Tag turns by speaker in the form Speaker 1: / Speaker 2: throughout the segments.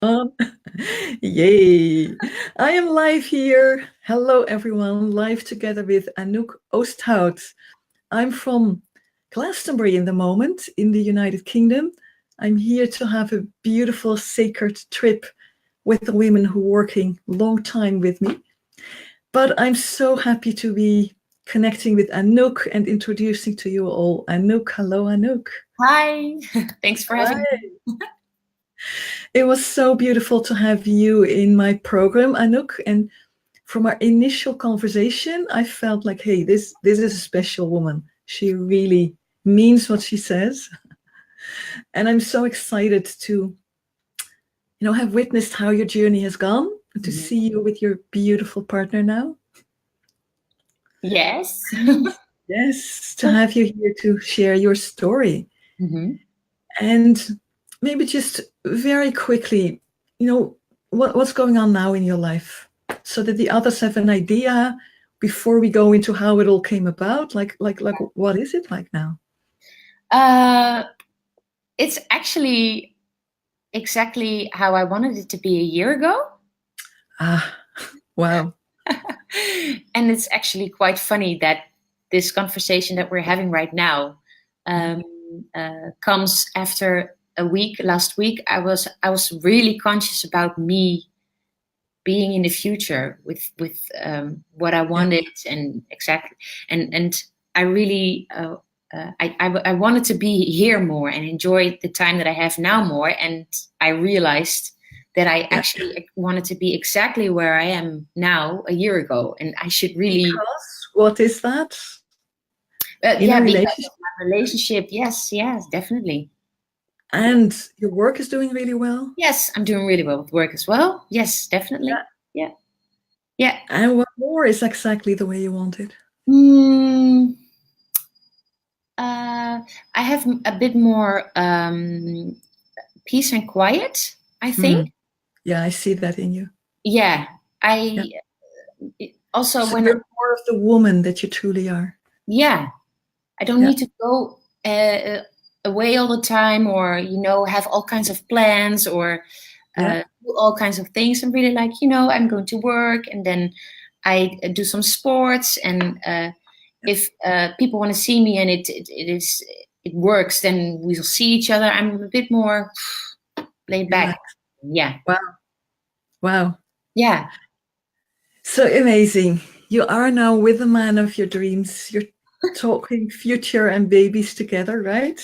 Speaker 1: Um, Yay! I am live here. Hello, everyone. Live together with Anouk Oosthout. I'm from Glastonbury in the moment in the United Kingdom. I'm here to have a beautiful sacred trip with the women who are working long time with me. But I'm so happy to be connecting with Anouk and introducing to you all. Anouk, hello, Anouk.
Speaker 2: Hi, thanks for having
Speaker 1: Hi.
Speaker 2: me.
Speaker 1: It was so beautiful to have you in my program, Anouk. And from our initial conversation, I felt like, hey, this is a special woman. She really means what she says. And I'm so excited to, have witnessed how your journey has gone, to
Speaker 2: Mhm.
Speaker 1: see you with your beautiful partner now.
Speaker 2: Yes.
Speaker 1: Yes, to have you here to share your story.
Speaker 2: Mhm.
Speaker 1: And maybe just very quickly, what's going on now in your life, so that the others have an idea before we go into how it all came about. Like, what is it like now?
Speaker 2: Uh, it's actually exactly how I wanted it to be a year ago.
Speaker 1: Ah, wow.
Speaker 2: And it's actually quite funny that this conversation that we're having right now um, comes after a week. Last week, I was really conscious about me being in the future with what I
Speaker 1: Yeah,
Speaker 2: wanted and exactly and I really I wanted to be here more and enjoy the time that I have now more, and I realized that I
Speaker 1: yeah.
Speaker 2: actually wanted to be exactly where I am now a year ago, and I should really
Speaker 1: Because what is that in a
Speaker 2: yeah, because
Speaker 1: relationship?
Speaker 2: of my relationship. Yes, definitely. Yeah.
Speaker 1: And your work is doing really well.
Speaker 2: Yes, I'm doing really well with work as well. Yes,
Speaker 1: Yeah.
Speaker 2: definitely. Yeah, yeah.
Speaker 1: And what more is exactly the way you want it?
Speaker 2: Mm, I have a bit more peace and quiet, I think.
Speaker 1: Hmm. Yeah, I see that in you.
Speaker 2: Yeah,
Speaker 1: Yeah.
Speaker 2: I also
Speaker 1: So
Speaker 2: when
Speaker 1: you're more of the woman that you truly are.
Speaker 2: yeah, I don't
Speaker 1: Yeah.
Speaker 2: need to go away all the time, or have all kinds of plans, or
Speaker 1: Yeah.
Speaker 2: do all kinds of things. I'm really like, I'm going to work, and then I do some sports, and if people want to see me and it works, then we'll see each other. I'm a bit more laid back.
Speaker 1: Relax.
Speaker 2: Yeah,
Speaker 1: Wow. Wow.
Speaker 2: yeah.
Speaker 1: So amazing. You are now with the man of your dreams. You're talking future and babies together, right?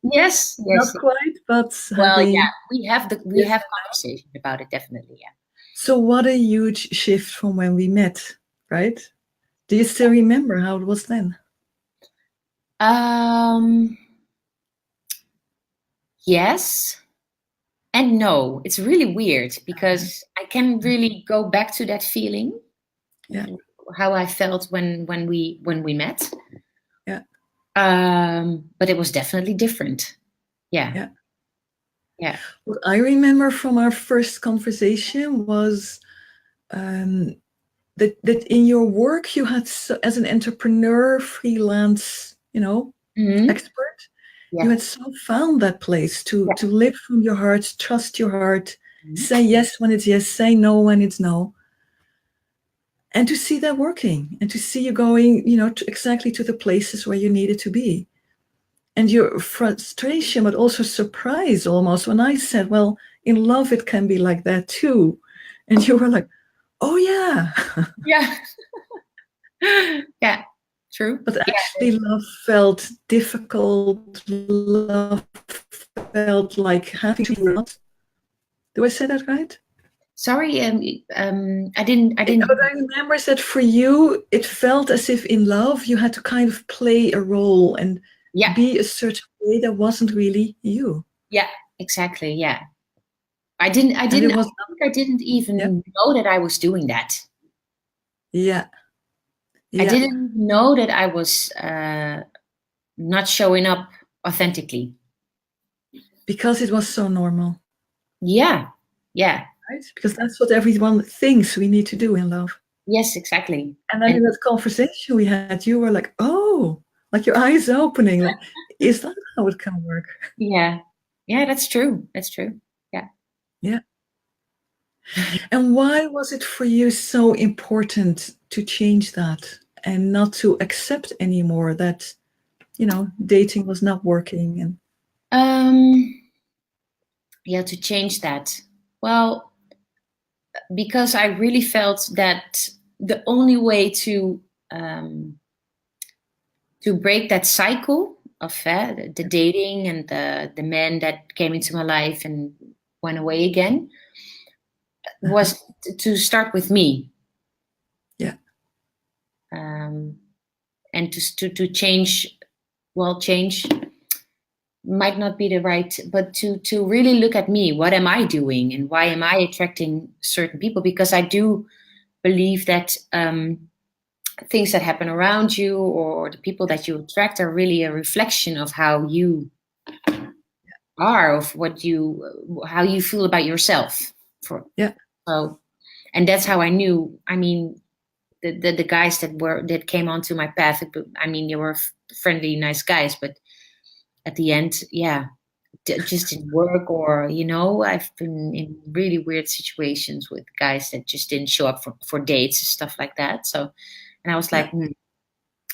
Speaker 2: Yes,
Speaker 1: Not
Speaker 2: yes.
Speaker 1: quite, but
Speaker 2: Well, yeah,
Speaker 1: having.
Speaker 2: we
Speaker 1: Yes.
Speaker 2: have conversation about it, definitely. Yeah.
Speaker 1: So what a huge shift from when we met, right? Do you still remember how it was then?
Speaker 2: Um, yes and no. It's really weird because I can really go back to that feeling,
Speaker 1: Yeah.
Speaker 2: how I felt when we met.
Speaker 1: Yeah.
Speaker 2: But it was definitely different. Yeah,
Speaker 1: Yeah.
Speaker 2: yeah.
Speaker 1: What I remember from our first conversation was um, that in your work you had, as an entrepreneur, freelance,
Speaker 2: Hmm.
Speaker 1: expert, you
Speaker 2: Yeah,
Speaker 1: had so found that place to
Speaker 2: yeah.
Speaker 1: live from your heart, trust your heart,
Speaker 2: Mhm.
Speaker 1: say yes when it's yes, say no when it's no, and to see that working, and to see you going, exactly to the places where you needed to be. And your frustration, but also surprise almost, when I said, well, in love it can be like that too. And you were like, oh yeah.
Speaker 2: Yeah. Yeah, true.
Speaker 1: But
Speaker 2: Yeah.
Speaker 1: actually love felt difficult. Love felt like having to not. Do I say that right?
Speaker 2: Sorry, I didn't.
Speaker 1: What I remember is that for you, it felt as if in love you had to kind of play a role and
Speaker 2: Yeah,
Speaker 1: be a certain way that wasn't really you.
Speaker 2: yeah, exactly. Yeah. I
Speaker 1: And it
Speaker 2: didn't, I
Speaker 1: was,
Speaker 2: think I didn't
Speaker 1: yeah,
Speaker 2: even know that I was doing that.
Speaker 1: yeah,
Speaker 2: I
Speaker 1: yeah,
Speaker 2: didn't know that I was not showing up authentically.
Speaker 1: because it was so normal,
Speaker 2: Yeah, yeah,
Speaker 1: right? Because that's what everyone thinks we need to do in love.
Speaker 2: yes, exactly.
Speaker 1: And then
Speaker 2: And
Speaker 1: in that conversation we had, you were like, oh, like your eyes opening, like, is that how it can work?
Speaker 2: yeah, yeah, that's true. That's true. Yeah.
Speaker 1: Yeah. And why was it for you so important to change that and not to accept anymore that, dating was not working? And
Speaker 2: Um, yeah, to change that. Well, because I really felt that the only way um, to break that cycle of the dating and the men that came into my life and went away again
Speaker 1: uh-huh.
Speaker 2: was to start with me,
Speaker 1: Yeah,
Speaker 2: um, and to change. Well, change might not be the right, but to really look at me. What am I doing, and why am I attracting certain people? Because I do believe that things that happen around you or the people that you attract are really a reflection of how you are, of what you how you feel about yourself. For
Speaker 1: yeah,
Speaker 2: so, and that's how I knew. I mean, the guys that came onto my path. I mean, they were friendly, nice guys, but at the end, yeah, just didn't work. Or I've been in really weird situations with guys that just didn't show up for dates and stuff like that. So, and I was
Speaker 1: yeah.
Speaker 2: like,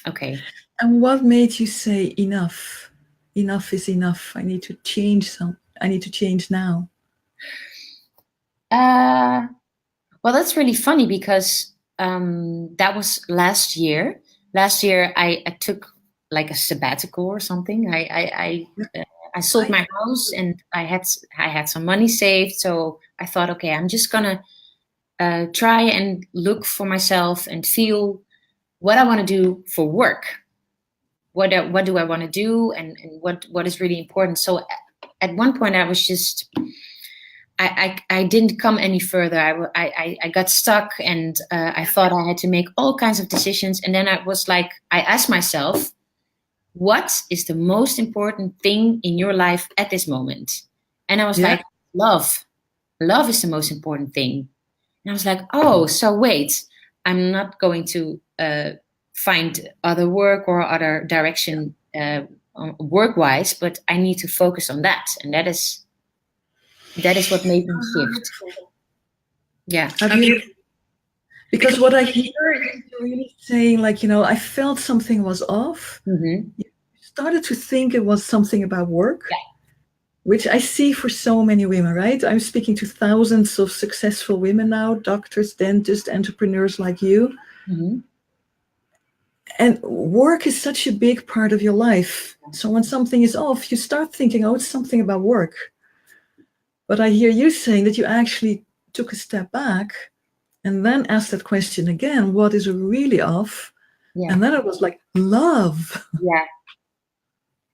Speaker 2: okay.
Speaker 1: And what made you say enough? Enough is enough. I need to change some. I need to change now.
Speaker 2: Uh, well, that's really funny because that was last year. Last year, I took like a sabbatical or something.
Speaker 1: Yeah,
Speaker 2: I sold
Speaker 1: I
Speaker 2: my house and I had some money saved. So I thought, okay, I'm just gonna try and look for myself and feel what I want to do for work. What do I want to do, and what is really important. So at one point, I was just I didn't come any further. I got stuck, and I thought I had to make all kinds of decisions. And then I was like, I asked myself, what is the most important thing in your life at this moment? And I was
Speaker 1: yeah.
Speaker 2: like, love. Love is the most important thing. And I was like, oh, so wait, I'm not going to find other work or other direction work wise, but I need to focus on that. And that is what made me shift. Yeah.
Speaker 1: Have you? Because what I hear is you really saying, like, I felt something was off.
Speaker 2: Hmm.
Speaker 1: You started to think it was something about work, which I see for so many women, right? I'm speaking to thousands of successful women now, doctors, dentists, entrepreneurs like you.
Speaker 2: Hmm.
Speaker 1: And work is such a big part of your life. So when something is off, you start thinking, oh, it's something about work. But I hear you saying that you actually took a step back and then asked that question again, what is really off?
Speaker 2: Yeah.
Speaker 1: And then it was like, love.
Speaker 2: Yeah.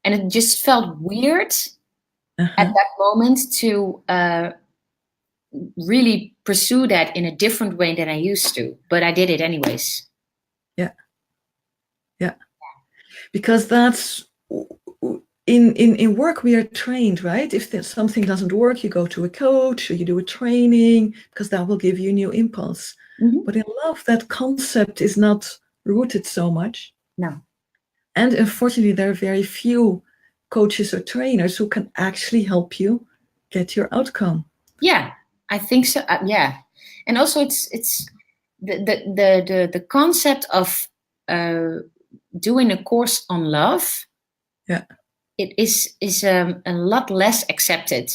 Speaker 2: And it just felt weird at
Speaker 1: Uh-huh.
Speaker 2: that moment to really pursue that in a different way than I used to. But I did it anyways.
Speaker 1: Yeah, yeah. Because that's in work we are trained, right? If there's something doesn't work, you go to a coach or you do a training because that will give you a new impulse.
Speaker 2: Hmm.
Speaker 1: But in love, that concept is not rooted so much.
Speaker 2: No.
Speaker 1: And unfortunately, there are very few coaches or trainers who can actually help you get your outcome.
Speaker 2: Yeah, I think so. Yeah, and also it's the concept of uh, doing a course on love.
Speaker 1: Yeah,
Speaker 2: It is a lot less accepted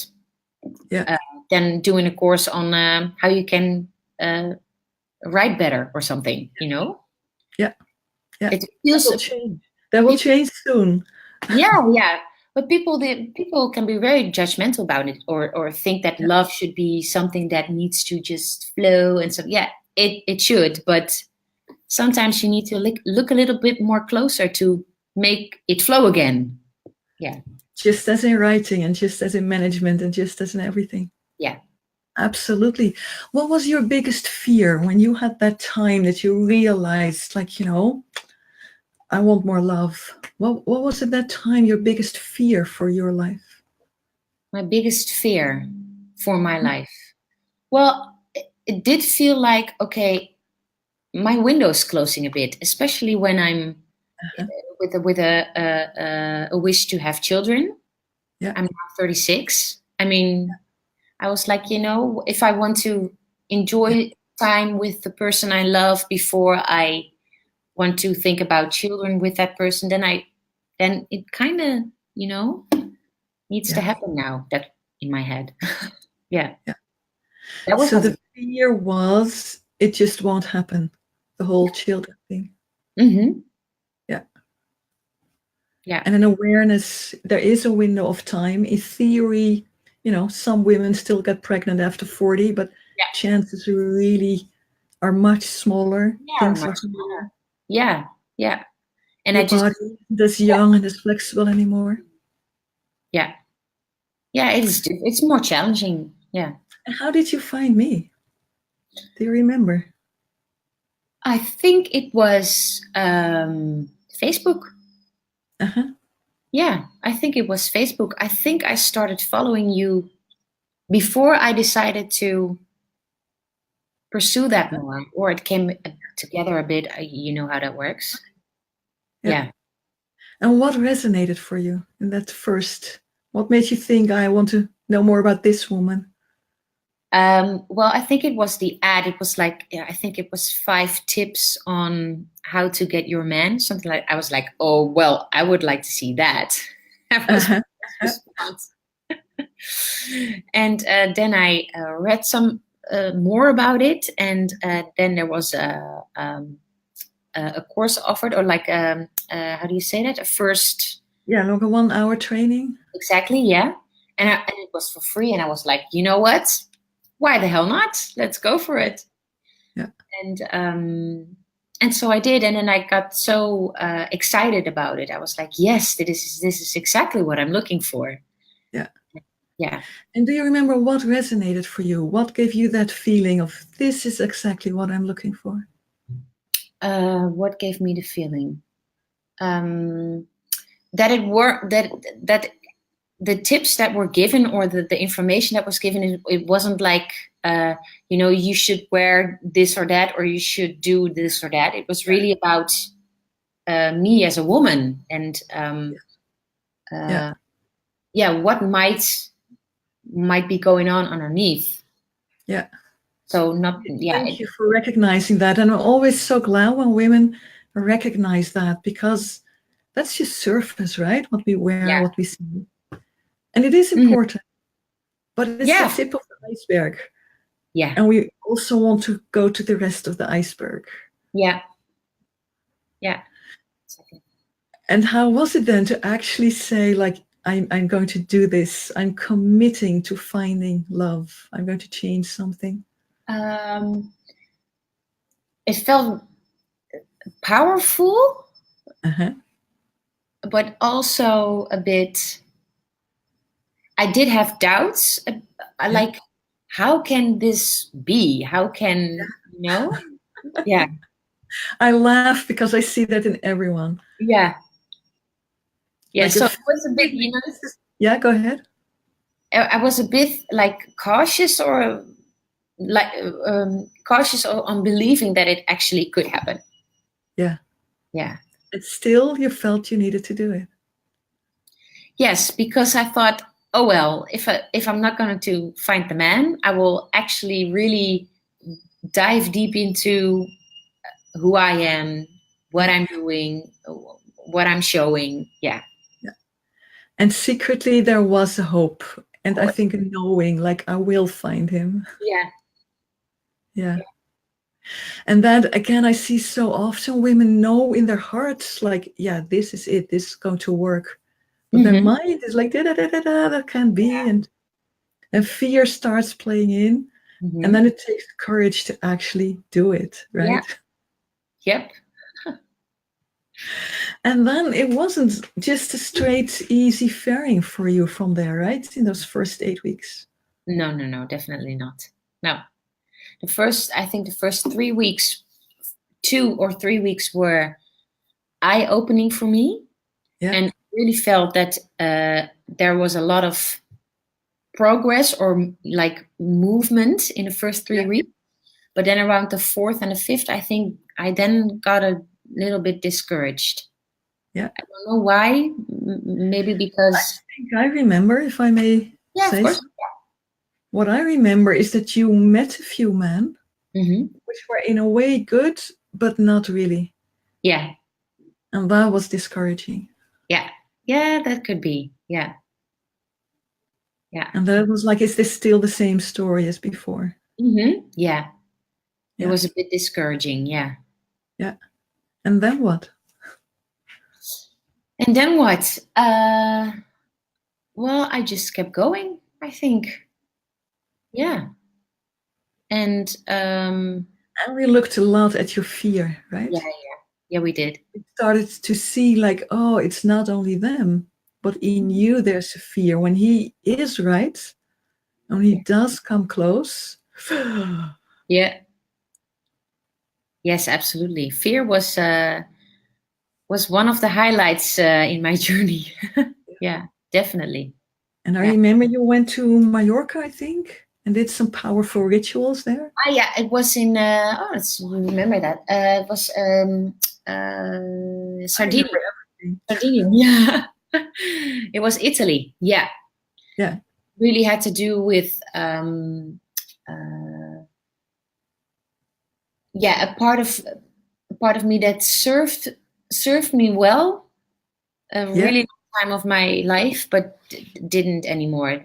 Speaker 1: yeah,
Speaker 2: uh, than doing a course on how you can uh, write better or something.
Speaker 1: yeah, yeah.
Speaker 2: It
Speaker 1: That
Speaker 2: feels
Speaker 1: will change. That will
Speaker 2: people,
Speaker 1: change soon.
Speaker 2: yeah. But people can be very judgmental about it, or think that
Speaker 1: Yeah.
Speaker 2: love should be something that needs to just flow and so. Yeah, it should, but sometimes you need to look a little bit more closer to make it flow again. Yeah,
Speaker 1: Just as in writing and just as in management and just as in everything.
Speaker 2: yeah.
Speaker 1: Absolutely. What was your biggest fear when you had that time that you realized, like, I want more love? What was at that time your biggest fear for your life?
Speaker 2: My biggest fear for my life. Well, it did feel like, okay, my window's closing a bit, especially when I'm
Speaker 1: Uh-huh.
Speaker 2: with a wish to have children.
Speaker 1: Yeah,
Speaker 2: I'm now 36. I mean, I was like, if I want to. enjoy time with the person I love before I want to think about children with that person, then it kind of, needs to
Speaker 1: Yeah.
Speaker 2: happen now. That in my head. Yeah,
Speaker 1: Yeah.
Speaker 2: that was
Speaker 1: So
Speaker 2: also.
Speaker 1: the fear was it just won't happen. The whole children thing.
Speaker 2: Mm-hmm.
Speaker 1: Yeah.
Speaker 2: Yeah.
Speaker 1: And an awareness, there is a window of time. In theory, some women still get pregnant after 40, but
Speaker 2: Yeah.
Speaker 1: chances really are much smaller.
Speaker 2: Yeah,
Speaker 1: Things
Speaker 2: much
Speaker 1: are
Speaker 2: smaller. Yeah, yeah. And
Speaker 1: your
Speaker 2: I just,
Speaker 1: body isn't as young and as flexible anymore.
Speaker 2: yeah, yeah. It's more challenging. Yeah.
Speaker 1: And how did you find me? Do you remember?
Speaker 2: I think it was Facebook.
Speaker 1: Uh-huh.
Speaker 2: Yeah, I think it was Facebook. I think I started following you before I decided to pursue that more, or it came together a bit. You know how that works.
Speaker 1: Yeah.
Speaker 2: Yeah.
Speaker 1: And what resonated for you in that first? What made you think I want to know more about this woman?
Speaker 2: Well, I think it was the ad. It was like, I think it was 5 tips on how to get your man. Something like, I was like, oh, well, I would like to see that. That was my
Speaker 1: Uh-huh.
Speaker 2: first response. And then I read some more about it. And then there was a course offered, or like, how do you say that? A first.
Speaker 1: Yeah, like a 1 hour training.
Speaker 2: Exactly, yeah. And it was for free. And I was like, you know what? Why the hell not? Let's go for it.
Speaker 1: Yeah.
Speaker 2: And so I did, and then I got so excited about it. I was like, yes, this is exactly what I'm looking for.
Speaker 1: Yeah.
Speaker 2: Yeah.
Speaker 1: And do you remember what resonated for you? What gave you that feeling of this is exactly what I'm looking for?
Speaker 2: What gave me the feeling that it worked? That the tips that were given, or the information that was given, it wasn't like you should wear this or that, or you should do this or that. It was really about me as a woman, and
Speaker 1: Yeah.
Speaker 2: what might be going on underneath.
Speaker 1: Yeah.
Speaker 2: So not, yeah.
Speaker 1: Thank you for recognizing that. And I'm always so glad when women recognize that, because that's just surface, right? What we wear,
Speaker 2: Yeah.
Speaker 1: what we see. And it is
Speaker 2: Mhm.
Speaker 1: important, but it's the
Speaker 2: Yeah.
Speaker 1: tip of the iceberg.
Speaker 2: Yeah.
Speaker 1: And we also want to go to the rest of the iceberg.
Speaker 2: Yeah. Yeah.
Speaker 1: And how was it then to actually say, like, I'm going to do this. I'm committing to finding love. I'm going to change something.
Speaker 2: It felt powerful,
Speaker 1: Uh-huh.
Speaker 2: but also a bit. I did have doubts. Like, how can this be? How can Yeah.
Speaker 1: I laugh because I see that in everyone.
Speaker 2: Yeah. Yeah.
Speaker 1: Like,
Speaker 2: So it was a bit.
Speaker 1: Yeah, go ahead.
Speaker 2: I was a bit like cautious, or like cautious on believing that it actually could happen.
Speaker 1: Yeah.
Speaker 2: Yeah.
Speaker 1: And still you felt you needed to do it.
Speaker 2: Yes, because I thought, oh well, if I'm not going to find the man, I will actually really dive deep into who I am, what I'm doing, what I'm showing. Yeah.
Speaker 1: Yeah. And secretly there was a hope. And I think knowing, like, I will find him.
Speaker 2: Yeah.
Speaker 1: Yeah. And that, again, I see so often women know in their hearts, like, yeah, this is it. This is going to work. But their mind is like, that can't be. And fear starts playing in. And then it takes courage to actually do it, right?
Speaker 2: Yeah. Yep.
Speaker 1: And then it wasn't just a straight, easy faring for you from there, right? In those first 8 weeks.
Speaker 2: No, definitely not. No. I think the first 3 weeks, 2 or 3 weeks were eye-opening for me.
Speaker 1: Yeah.
Speaker 2: And really felt that there was a lot of progress, or like movement, in the first 3 weeks. But then around the 4th and the 5th, I think I then got a little bit discouraged.
Speaker 1: Yeah.
Speaker 2: I don't know why. Maybe because
Speaker 1: I think I remember, if I may say
Speaker 2: of course.
Speaker 1: so. what I remember is that you met a few men
Speaker 2: Mm-hmm.
Speaker 1: which were in a way good, but not really.
Speaker 2: Yeah.
Speaker 1: And that was discouraging.
Speaker 2: Yeah. Yeah, that could be. Yeah. Yeah.
Speaker 1: And that was like, is this still the same story as before?
Speaker 2: Mm-hmm. Yeah. It
Speaker 1: Yeah.
Speaker 2: was a bit discouraging. Yeah.
Speaker 1: Yeah. And then what?
Speaker 2: And then what? Well, I just kept going, I think. Yeah. And
Speaker 1: And we looked a lot at your fear,
Speaker 2: yeah,
Speaker 1: right?
Speaker 2: yeah. Yeah, we did.
Speaker 1: We started to see like, oh, it's not only them, but in you there's a fear. When he is right, and he
Speaker 2: Yeah.
Speaker 1: does come close.
Speaker 2: Yeah. Yes, absolutely. Fear was one of the highlights in my journey. Yeah, definitely.
Speaker 1: And I
Speaker 2: Yeah.
Speaker 1: remember you went to Mallorca, I think, and did some powerful rituals there.
Speaker 2: Ah, yeah, it was in let's remember that. It was
Speaker 1: I remember
Speaker 2: Sardinia.
Speaker 1: everything.
Speaker 2: Sardinia. Yeah. It was Italy. Yeah.
Speaker 1: Yeah.
Speaker 2: Really had to do with uh, yeah, a part of me that served me well a
Speaker 1: Yeah.
Speaker 2: really long time of my life, but didn't anymore.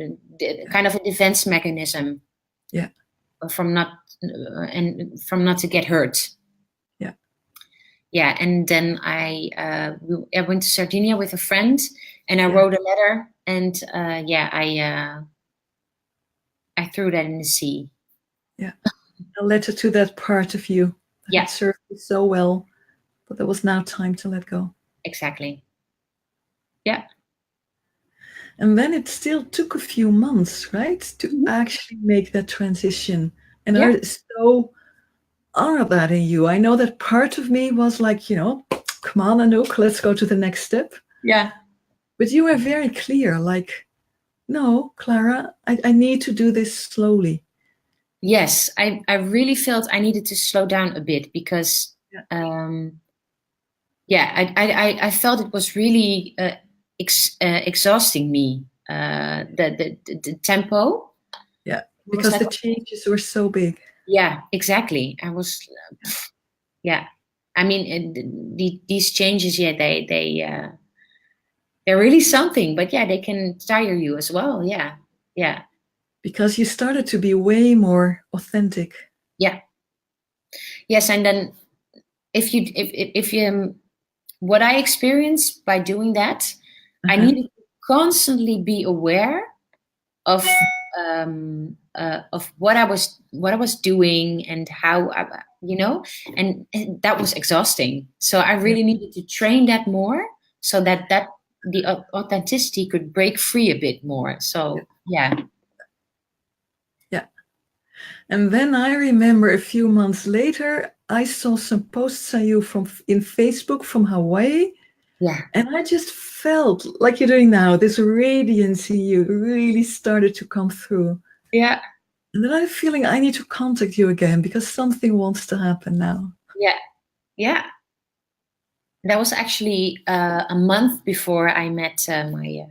Speaker 2: Kind of a defense mechanism
Speaker 1: Yeah.
Speaker 2: from not and from not to get hurt.
Speaker 1: Yeah.
Speaker 2: Yeah, and then I went to Sardinia with a friend, and I
Speaker 1: Yeah.
Speaker 2: wrote a letter, and yeah, I threw that in the sea.
Speaker 1: Yeah. A letter to that part of you that
Speaker 2: Yeah,
Speaker 1: had served you so well, but there was now time to let go.
Speaker 2: exactly. Yeah.
Speaker 1: And then it still took a few months, right, to
Speaker 2: Mhm.
Speaker 1: actually make that transition. And
Speaker 2: Yeah.
Speaker 1: I so honor that in you. I know that part of me was like, come on, Anouk, let's go to the next step.
Speaker 2: Yeah.
Speaker 1: But you were very clear, like, no, Klara, I need to do this slowly.
Speaker 2: Yes, I really felt I needed to slow down a bit because
Speaker 1: Yeah.
Speaker 2: yeah, I felt it was really exhausting me. The tempo.
Speaker 1: Yeah.
Speaker 2: It was
Speaker 1: Because
Speaker 2: like,
Speaker 1: the changes were so big.
Speaker 2: yeah, exactly. I was, yeah. I mean, these changes, yeah, they're really something. But yeah, they can tire you as well. Yeah, yeah,
Speaker 1: Because you started to be way more authentic.
Speaker 2: yeah. Yes, and then if you what I experienced by doing that, I
Speaker 1: Uh-huh.
Speaker 2: needed to constantly be aware of what I was doing and how and that was exhausting. So I
Speaker 1: Yeah.
Speaker 2: really needed to train that more so that the authenticity could break free a bit more.
Speaker 1: Yeah.
Speaker 2: So yeah,
Speaker 1: Yeah. And then I remember a few months later, I saw some posts on you in Facebook from Hawaii.
Speaker 2: yeah,
Speaker 1: And I just felt like you're doing now, this radiance in you really started to come through.
Speaker 2: yeah,
Speaker 1: And then I'm feeling I need to contact you again because something wants to happen now.
Speaker 2: yeah, yeah. That was actually a month before I met my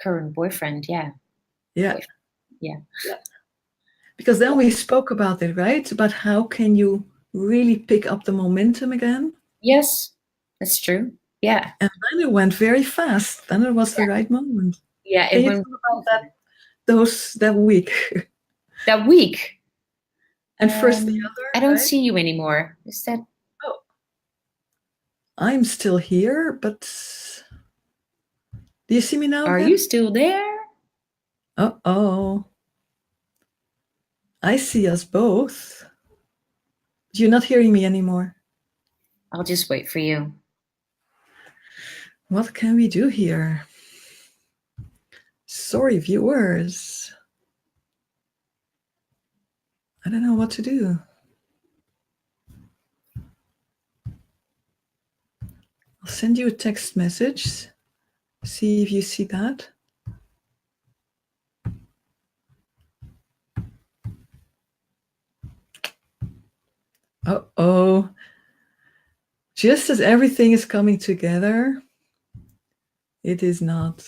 Speaker 2: current boyfriend. Yeah,
Speaker 1: Yeah.
Speaker 2: boyfriend. Yeah.
Speaker 1: Yeah. Because then we spoke about it, right? About how can you really pick up the momentum again?
Speaker 2: Yes, that's true. Yeah.
Speaker 1: And then it went very fast. Then it was the right moment.
Speaker 2: Yeah,
Speaker 1: Can
Speaker 2: it
Speaker 1: you
Speaker 2: went
Speaker 1: talk about that week?
Speaker 2: that week.
Speaker 1: And first the
Speaker 2: I
Speaker 1: other,
Speaker 2: don't
Speaker 1: right?
Speaker 2: see you anymore. Is that?
Speaker 1: Oh, I'm still here, but do you see me now
Speaker 2: Are you
Speaker 1: again?
Speaker 2: still there?
Speaker 1: Oh, I see us both. You're not hearing me anymore.
Speaker 2: I'll just wait for you.
Speaker 1: What can we do here? Sorry, viewers. I don't know what to do. I'll send you a text message. See if you see that. Uh-oh. Just as everything is coming together, it is not.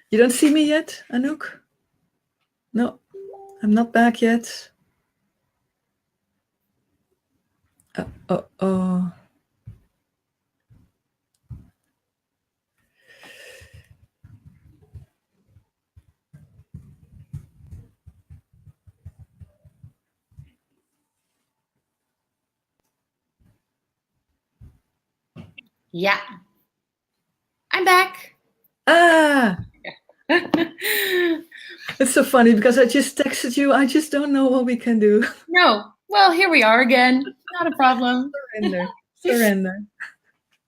Speaker 1: You don't see me yet, Anouk? No, I'm not back yet. Oh.
Speaker 2: Yeah, I'm back.
Speaker 1: Ah, it's so funny because I just texted you. I just don't know what we can do.
Speaker 2: No, well, here we are again. Not a problem.
Speaker 1: Surrender. Surrender.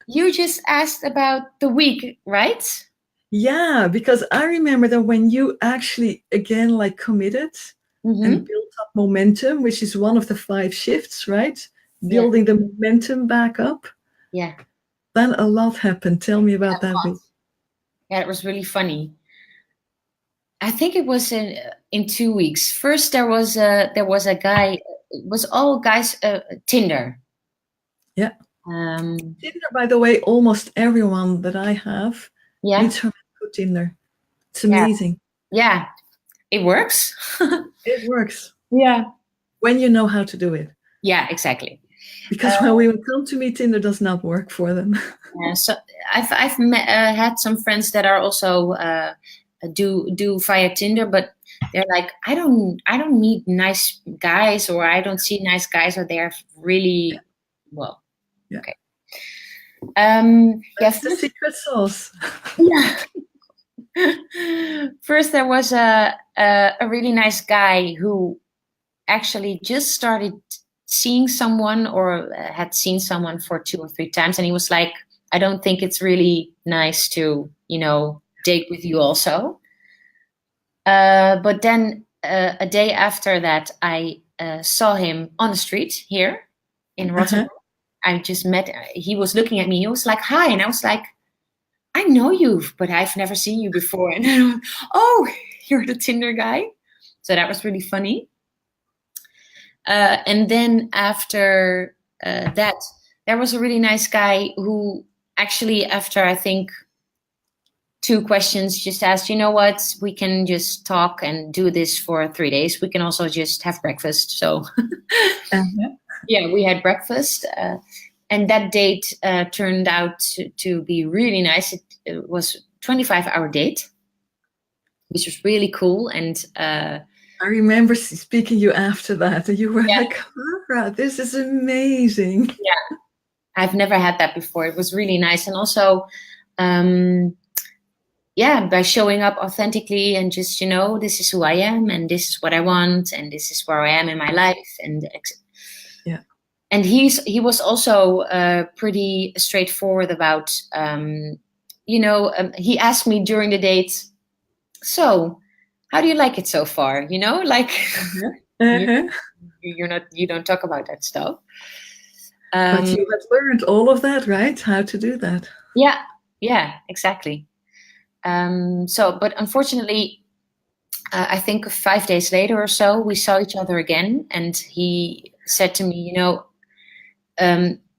Speaker 2: You just asked about the week, right?
Speaker 1: Yeah, because I remember that when you actually again like committed and
Speaker 2: Mm-hmm.
Speaker 1: built up momentum, which is one of the 5 shifts, right?
Speaker 2: Yeah,
Speaker 1: Building the momentum back up,
Speaker 2: yeah.
Speaker 1: then a lot happened. Tell me about
Speaker 2: That
Speaker 1: that week.
Speaker 2: was, yeah, it was really funny. I think it was in 2 weeks. First, there was a guy. It was all guys Tinder.
Speaker 1: Yeah.
Speaker 2: Um,
Speaker 1: Tinder, by the way, almost everyone that I have
Speaker 2: yeah,
Speaker 1: meets her through Tinder. It's
Speaker 2: yeah,
Speaker 1: amazing.
Speaker 2: yeah. It works.
Speaker 1: It works
Speaker 2: Yeah.
Speaker 1: when you know how to do it.
Speaker 2: Yeah, exactly.
Speaker 1: Because when we come to me, Tinder does not work for them.
Speaker 2: So had some friends that are also do via Tinder, but they're like, I don't meet nice guys, or I don't see nice guys, or they're really well.
Speaker 1: Yeah.
Speaker 2: Okay. Yeah.
Speaker 1: That's the secret sauce.
Speaker 2: Yeah. First, there was a really nice guy who actually just started seeing someone, or had seen someone for 2 or 3 times, and he was like, I don't think it's really nice to date with you also. But then a day after that, I saw him on the street here in Rotterdam. I just met, he was looking at me, he was like, hi, and I was like, I know you, but I've never seen you before. And I went, oh, you're the Tinder guy. So that was really funny. And then after that, there was a really nice guy who actually, after I think 2 questions, just asked, you know what, we can just talk and do this for 3 days. We can also just have breakfast. So yeah, we had breakfast. And that date turned out to be really nice. It was a 25-hour date, which was really cool. And
Speaker 1: I remember speaking to you after that, and you were
Speaker 2: yeah,
Speaker 1: like, Klara, this is amazing.
Speaker 2: yeah, I've never had that before. It was really nice. And also, yeah, by showing up authentically and just, this is who I am, and this is what I want, and this is where I am in my life.
Speaker 1: Yeah.
Speaker 2: And he was also pretty straightforward about, he asked me during the date, so how do you like it so far? Like you don't talk about that stuff.
Speaker 1: But you had learned all of that, right? How to do that.
Speaker 2: Yeah, exactly. But unfortunately, I think 5 days later or so, we saw each other again, and he said to me,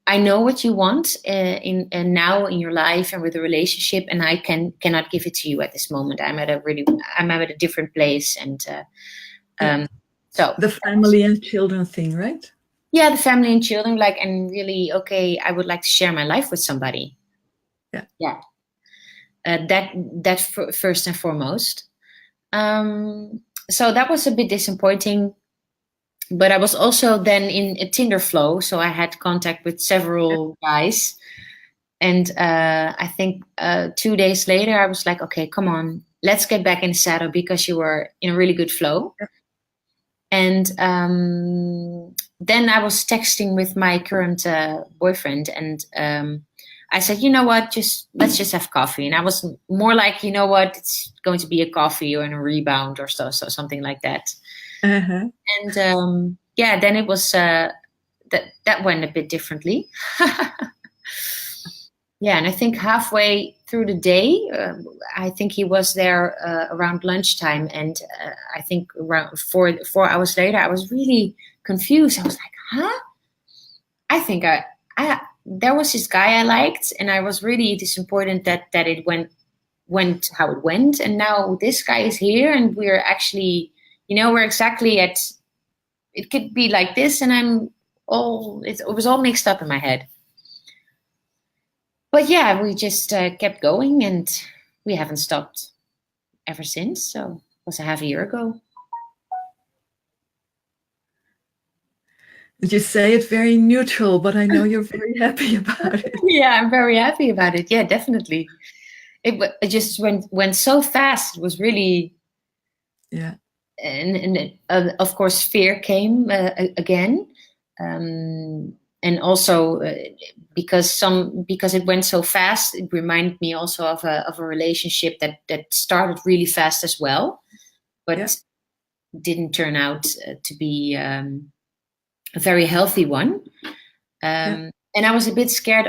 Speaker 2: I know what you want in now in your life and with the relationship, and I cannot give it to you at this moment. I'm at a different place, and so
Speaker 1: the family and children thing, right?
Speaker 2: Yeah, the family and children, and really, okay, I would like to share my life with somebody. Yeah. That first and foremost. So that was a bit disappointing. But I was also then in a Tinder flow, so I had contact with several guys. And I think 2 days later, I was like, okay, come on, let's get back in the saddle, because you were in a really good flow. And then I was texting with my current boyfriend, and I said, you know what, let's just have coffee. And I was more like, you know what, it's going to be a coffee or a rebound or so something like that. And yeah, then it was that went a bit differently. Yeah, and I think halfway through the day, I think he was there around lunchtime, and I think around 4 hours later, I was really confused. I was like, huh? I think there was this guy I liked, and I was really disappointed that it went went how it went, and now this guy is here, and we're actually, we're exactly at. It could be like this, and it was all mixed up in my head. But yeah, we just kept going, and we haven't stopped ever since. So it was a half a year ago.
Speaker 1: You say it very neutral, but I know you're very happy about it.
Speaker 2: Yeah, I'm very happy about it. Yeah, definitely. It just went so fast. It was really,
Speaker 1: Yeah.
Speaker 2: And of course fear came again, and also because it went so fast, it reminded me also of a relationship that started really fast as well, but didn't turn out to be a very healthy one. And I was a bit scared.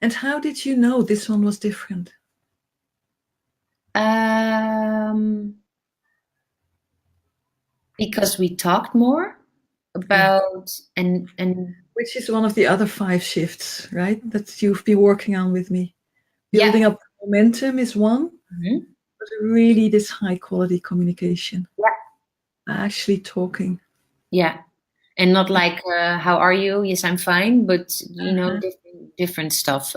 Speaker 1: And how did you know this one was different?
Speaker 2: Because we talked more about and
Speaker 1: which is one of the other 5 shifts, right? That you've been working on with me. Building up momentum is one, but really this high quality communication. Actually talking.
Speaker 2: Yeah. And not like, how are you? Yes, I'm fine. But, different stuff.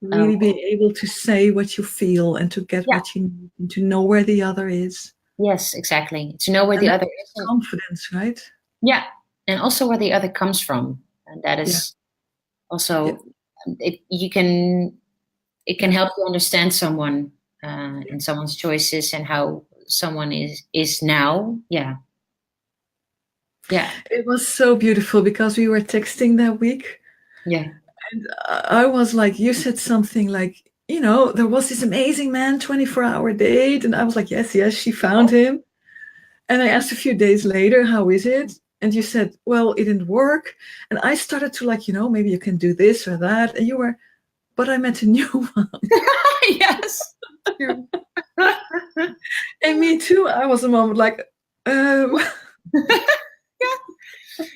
Speaker 1: Really be able to say what you feel and to get what you need and to know where the other is.
Speaker 2: Yes, exactly. To know where the other is.
Speaker 1: Confidence, right?
Speaker 2: Yeah. And also where the other comes from. And that is also, it can help you understand someone and someone's choices and how someone is now. Yeah. Yeah.
Speaker 1: It was so beautiful because we were texting that week.
Speaker 2: Yeah.
Speaker 1: And I was like, you said something like, there was this amazing man, 24-hour date. And I was like, yes, she found him. And I asked a few days later, how is it? And you said, well, it didn't work. And I started to maybe you can do this or that. And you were, but I met a new one.
Speaker 2: Yes.
Speaker 1: And me too. I was a moment like,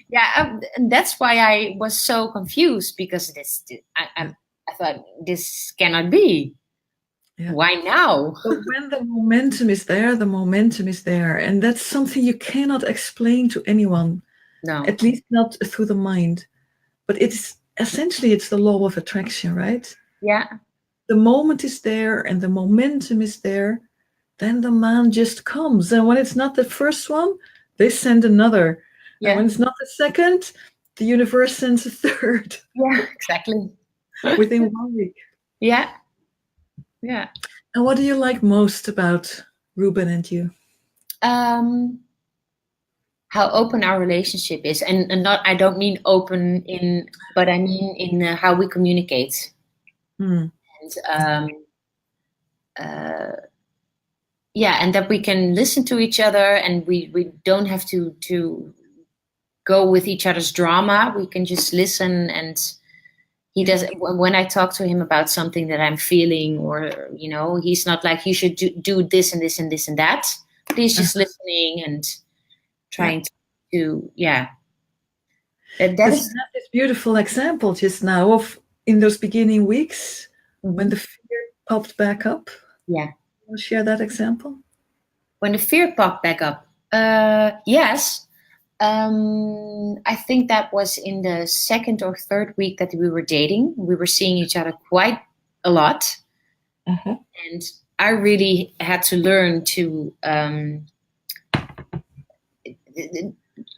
Speaker 2: Yeah, and that's why I was so confused, because I thought this cannot be. Yeah. Why now?
Speaker 1: But when the momentum is there, the momentum is there. And that's something you cannot explain to anyone.
Speaker 2: No.
Speaker 1: At least not through the mind. But it's the law of attraction, right?
Speaker 2: Yeah.
Speaker 1: The moment is there and the momentum is there, then the man just comes. And when it's not the first one, they send another. Yeah. And when it's not the second, the universe sends a third.
Speaker 2: Yeah, exactly.
Speaker 1: Within 1 week.
Speaker 2: Yeah. Yeah.
Speaker 1: And what do you like most about Ruben and you?
Speaker 2: How open our relationship is, and I don't mean open but I mean in how we communicate. And and that we can listen to each other, and we don't have to go with each other's drama. We can just listen, and he does. When I talk to him about something that I'm feeling, or he's not like, you should do this and this and this and that. But he's just listening and trying to That is
Speaker 1: this beautiful example just now of in those beginning weeks when the fear popped back up.
Speaker 2: Yeah.
Speaker 1: Will you share that example?
Speaker 2: When the fear popped back up, yes. I think that was in the 2nd or 3rd week that we were dating. We were seeing each other quite a lot. And I really had to learn to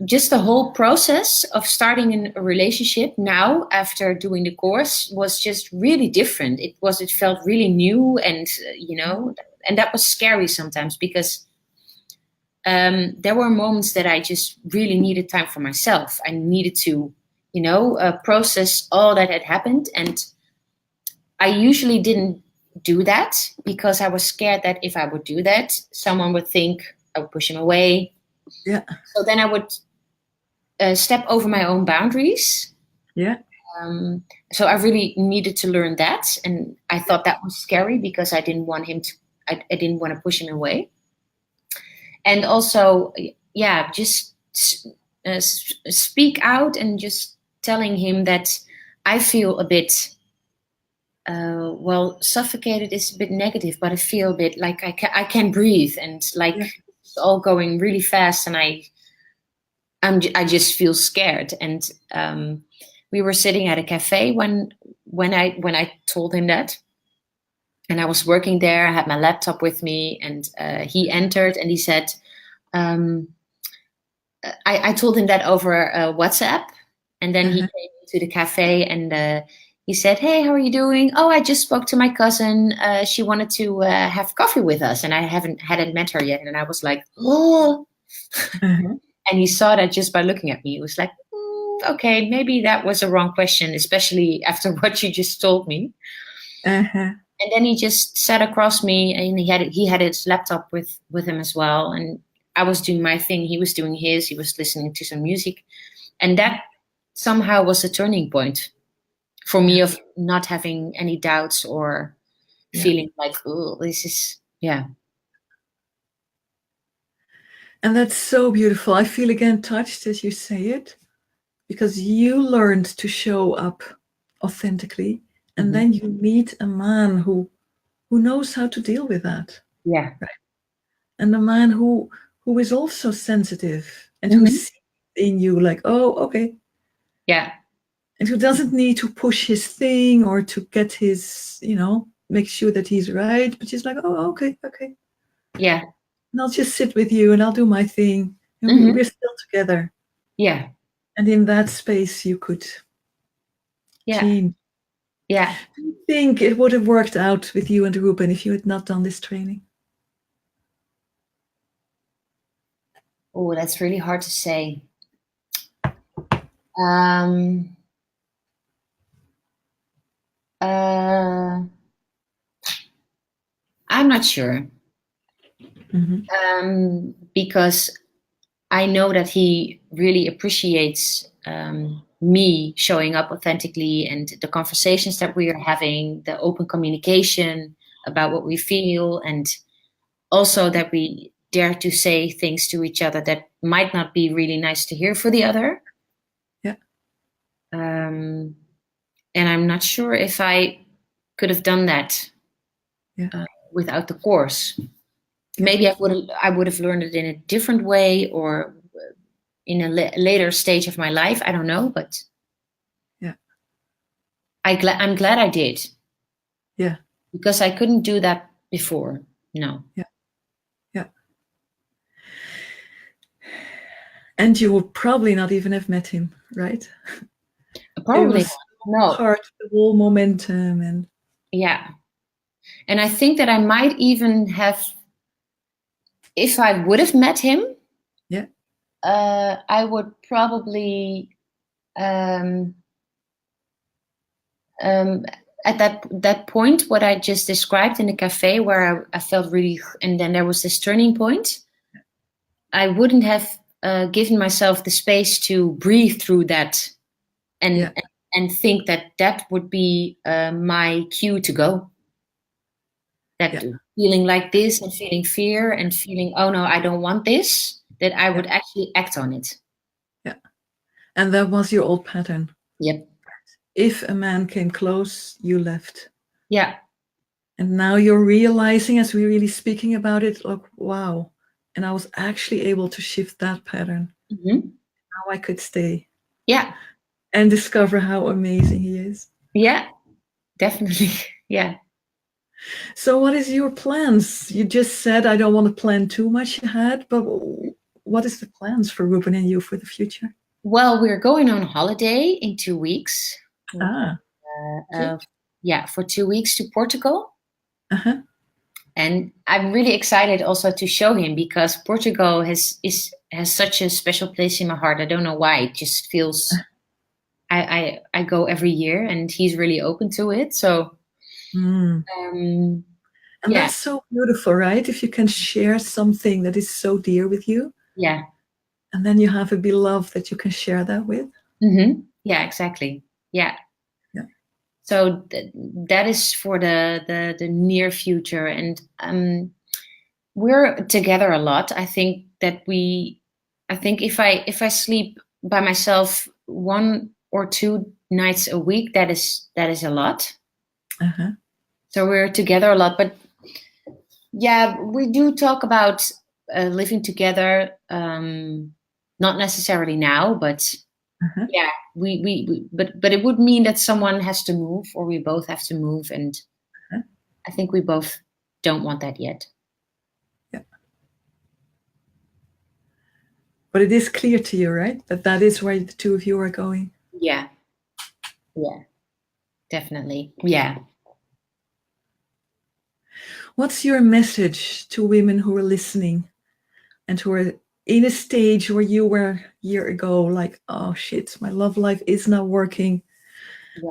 Speaker 2: just the whole process of starting a relationship now after doing the course was just really different. It felt really new, and and that was scary sometimes, because there were moments that I just really needed time for myself. I needed to, process all that had happened. And I usually didn't do that because I was scared that if I would do that, someone would think I would push him away.
Speaker 1: Yeah.
Speaker 2: So then I would step over my own boundaries.
Speaker 1: Yeah.
Speaker 2: So I really needed to learn that. And I thought that was scary because I didn't want I didn't want to push him away. And also, just speak out and just telling him that I feel a bit well, suffocated is a bit negative, but I feel a bit like I can't breathe, and like
Speaker 1: Yeah.
Speaker 2: it's all going really fast, and I just feel scared. And we were sitting at a cafe when I told him that, and I was working there. I had my laptop with me, and he entered, and he said, um, I told him that over WhatsApp, and then he
Speaker 1: Uh-huh.
Speaker 2: came to the cafe, and he said, "Hey, how are you doing? Oh, I just spoke to my cousin. She wanted to have coffee with us, and I hadn't met her yet." And I was like, "Oh!"
Speaker 1: Uh-huh.
Speaker 2: And he saw that just by looking at me. He was like, "Okay, maybe that was a wrong question, especially after what you just told me."
Speaker 1: Uh-huh.
Speaker 2: And then he just sat across me, and he had his laptop with him as well, and I was doing my thing. He was doing his. He was listening to some music, and that somehow was a turning point for me
Speaker 1: Yeah.
Speaker 2: of not having any doubts or
Speaker 1: Yeah.
Speaker 2: feeling like, oh, this is, yeah.
Speaker 1: And that's so beautiful. I feel again touched as you say it, because you learned to show up authentically, and
Speaker 2: Mhm.
Speaker 1: then you meet a man who knows how to deal with that,
Speaker 2: Yeah.
Speaker 1: and a man who is also sensitive and who
Speaker 2: Mhm.
Speaker 1: sees in you like, oh, okay,
Speaker 2: Yeah.
Speaker 1: and who doesn't need to push his thing or to get his, make sure that he's right, but he's like, oh, okay, okay,
Speaker 2: Yeah.
Speaker 1: and I'll just sit with you and I'll do my thing, and
Speaker 2: Mhm.
Speaker 1: we're still together.
Speaker 2: Yeah.
Speaker 1: And in that space, you could
Speaker 2: Yeah.
Speaker 1: change.
Speaker 2: Yeah.
Speaker 1: Do you think it would have worked out with you and Ruben if you had not done this training?
Speaker 2: Oh, that's really hard to say. Um, uh, I'm not sure.
Speaker 1: Mm-hmm.
Speaker 2: Because I know that he really appreciates me showing up authentically, and the conversations that we are having, the open communication about what we feel, and also that we dare to say things to each other that might not be really nice to hear for the other.
Speaker 1: Yeah,
Speaker 2: Um, and I'm not sure if I could have done that
Speaker 1: yeah,
Speaker 2: without the course.
Speaker 1: yeah,
Speaker 2: Maybe I would have learned it in a different way, or in a later stage of my life. I don't know, but
Speaker 1: yeah,
Speaker 2: I'm glad I did,
Speaker 1: yeah,
Speaker 2: because I couldn't do that before. No.
Speaker 1: yeah, yeah. And you would probably not even have met him, right? It
Speaker 2: Probably
Speaker 1: was
Speaker 2: not. No.
Speaker 1: part of the whole momentum, and
Speaker 2: Yeah. And I think that I might even have, if I would have met him,
Speaker 1: yeah,
Speaker 2: I would probably, um, um, at that point, what I just described in the cafe, where I felt really, and then there was this turning point, I wouldn't have given myself the space to breathe through that,
Speaker 1: yeah,
Speaker 2: and and think that that would be my cue to go. That
Speaker 1: yeah,
Speaker 2: feeling like this, and feeling fear, and feeling, oh no, I don't want this, that I
Speaker 1: yeah,
Speaker 2: would actually act on it.
Speaker 1: yeah. And that was your old pattern.
Speaker 2: Yep.
Speaker 1: If a man came close, you left.
Speaker 2: Yeah.
Speaker 1: And now you're realizing, as we're really speaking about it, like, wow. And I was actually able to shift that pattern.
Speaker 2: Hmm.
Speaker 1: Now I could stay
Speaker 2: Yeah.
Speaker 1: and discover how amazing he is.
Speaker 2: Yeah. Definitely. Yeah.
Speaker 1: So, what is your plans? You just said I don't want to plan too much ahead, but what is the plans for Ruben and you for the future?
Speaker 2: Well, we're going on holiday in 2 weeks.
Speaker 1: Ah,
Speaker 2: Uh,
Speaker 1: cute.
Speaker 2: yeah, for 2 weeks to Portugal.
Speaker 1: Uh-huh.
Speaker 2: And I'm really excited also to show him, because Portugal has such a special place in my heart. I don't know why. It just feels, I go every year, and he's really open to it. So
Speaker 1: Mm.
Speaker 2: um,
Speaker 1: And
Speaker 2: yeah,
Speaker 1: that's so beautiful, right? If you can share something that is so dear with you,
Speaker 2: yeah,
Speaker 1: and then you have a beloved that you can share that with.
Speaker 2: yeah, exactly. Yeah.
Speaker 1: Yeah.
Speaker 2: So that is for the near future, and we're together a lot. I think if I sleep by myself 1 or 2 nights a week, that is a lot.
Speaker 1: Uh-huh.
Speaker 2: So we're together a lot. But yeah, we do talk about living together. Not necessarily now, but
Speaker 1: Uh-huh.
Speaker 2: yeah, but it would mean that someone has to move, or we both have to move, and
Speaker 1: Uh-huh.
Speaker 2: I think we both don't want that yet.
Speaker 1: Yeah. But it is clear to you, right? That that is where the two of you are going.
Speaker 2: Yeah, yeah, definitely. Yeah.
Speaker 1: What's your message to women who are listening and who are in a stage where you were a year ago, like, oh shit, my love life is not working.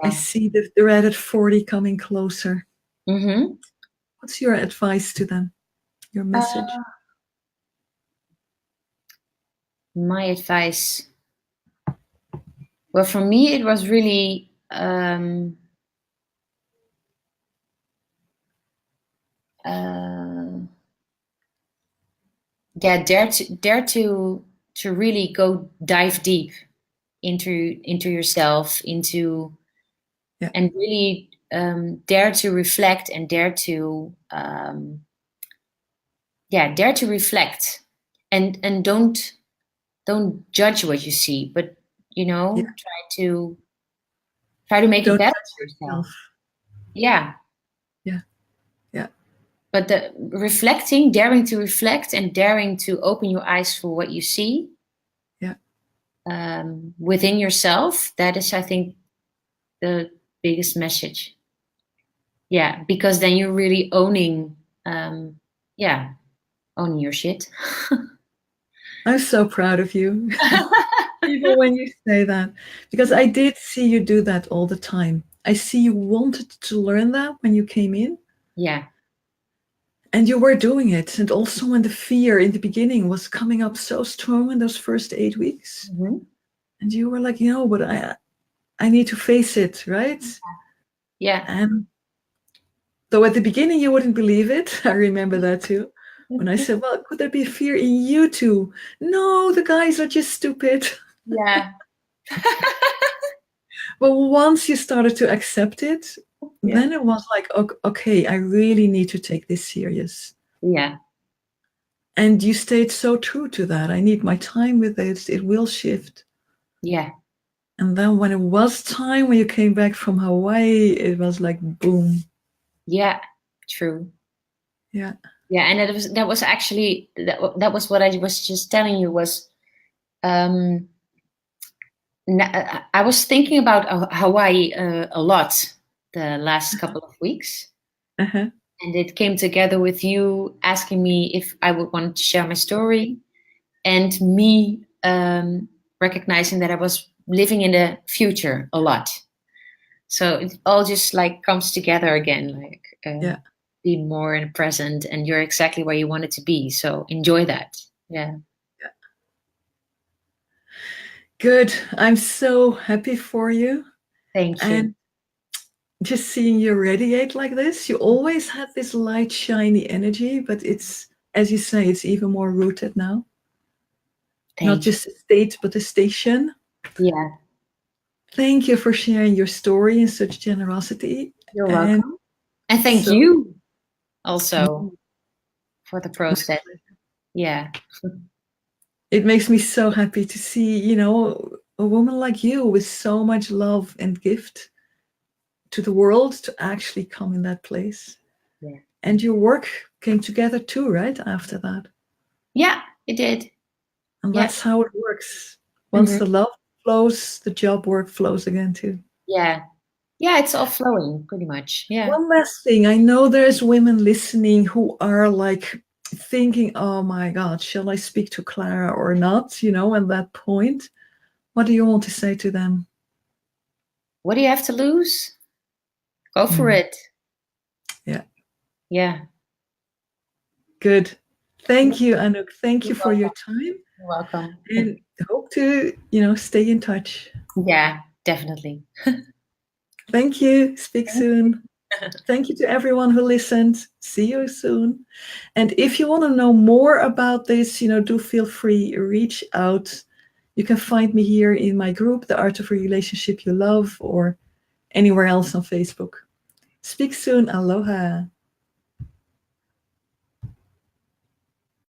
Speaker 1: I
Speaker 2: Yeah.
Speaker 1: see that they're at 40 coming closer.
Speaker 2: Mm-hmm.
Speaker 1: What's your advice to them? Your message?
Speaker 2: My advice. Well, for me, it was really uh, yeah, dare to really go dive deep into yourself, into
Speaker 1: Yeah.
Speaker 2: and really dare to reflect and dare to reflect and don't judge what you see, but
Speaker 1: Yeah.
Speaker 2: try to make it
Speaker 1: Don't
Speaker 2: better
Speaker 1: judge
Speaker 2: for yourself.
Speaker 1: yourself.
Speaker 2: Yeah.
Speaker 1: Yeah. Yeah.
Speaker 2: But the reflecting, daring to reflect and daring to open your eyes for what you see
Speaker 1: Yeah.
Speaker 2: within yourself, that is, I think, the biggest message. Yeah, because then you're really um, yeah, owning your shit.
Speaker 1: I'm so proud of you, even when you say that, because I did see you do that all the time. I see you wanted to learn that when you came in,
Speaker 2: Yeah.
Speaker 1: and you were doing it. And also when the fear in the beginning was coming up so strong in those first 8 weeks,
Speaker 2: Hmm.
Speaker 1: and you were like, but I need to face it, right?
Speaker 2: Yeah.
Speaker 1: And though at the beginning you wouldn't believe it, I remember that too. When I said, well, could there be fear in you two? No, the guys are just stupid.
Speaker 2: Yeah.
Speaker 1: But once you started to accept it,
Speaker 2: Yeah.
Speaker 1: then it was like, okay, I really need to take this serious.
Speaker 2: Yeah.
Speaker 1: And you stayed so true to that. I need my time with it. It will shift.
Speaker 2: Yeah.
Speaker 1: And then when it was time, when you came back from Hawaii, it was like, boom.
Speaker 2: Yeah. True.
Speaker 1: Yeah.
Speaker 2: Yeah, and that was actually that was what I was just telling you was um I was thinking about Hawaii a lot the last couple of weeks,
Speaker 1: Uh-huh.
Speaker 2: and it came together with you asking me if I would want to share my story, and me recognizing that I was living in the future a lot. So it all just like comes together again, like
Speaker 1: Yeah.
Speaker 2: be more in the present, and you're exactly where you want it to be. So enjoy that. Yeah.
Speaker 1: Yeah. Good. I'm so happy for you.
Speaker 2: Thank you.
Speaker 1: And just seeing you radiate like this, you always had this light, shiny energy, but it's, as you say, it's even more rooted now. Not
Speaker 2: Thank you.
Speaker 1: just a state, but a station.
Speaker 2: Yeah.
Speaker 1: Thank you for sharing your story in such generosity.
Speaker 2: You're
Speaker 1: And
Speaker 2: welcome. And thank
Speaker 1: so,
Speaker 2: you also for the
Speaker 1: my
Speaker 2: process.
Speaker 1: pleasure.
Speaker 2: Yeah.
Speaker 1: It makes me so happy to see, a woman like you with so much love and gift to the world to actually come in that place.
Speaker 2: Yeah.
Speaker 1: And your work came together too, right? After that.
Speaker 2: Yeah, it did.
Speaker 1: And
Speaker 2: Yeah.
Speaker 1: that's how it works. Once
Speaker 2: Hmm.
Speaker 1: the love flows, the job work flows again too.
Speaker 2: Yeah. Yeah, it's all flowing pretty much. Yeah.
Speaker 1: One last thing. I know there's women listening who are like thinking, oh my God, shall I speak to Klara or not? At that point, what do you want to say to them?
Speaker 2: What do you have to lose? Go for
Speaker 1: Hmm.
Speaker 2: it.
Speaker 1: Yeah,
Speaker 2: Yeah.
Speaker 1: good. Thank you, Anouk. Thank you
Speaker 2: You're
Speaker 1: for your
Speaker 2: welcome.
Speaker 1: time
Speaker 2: You're welcome.
Speaker 1: and hope to, stay in touch.
Speaker 2: Yeah, definitely.
Speaker 1: Thank you. Speak soon. Thank you to everyone who listened. See you soon. And if you want to know more about this, do feel free, reach out. You can find me here in my group, The Art of a Relationship You Love, or anywhere else on Facebook. Speak soon. Aloha.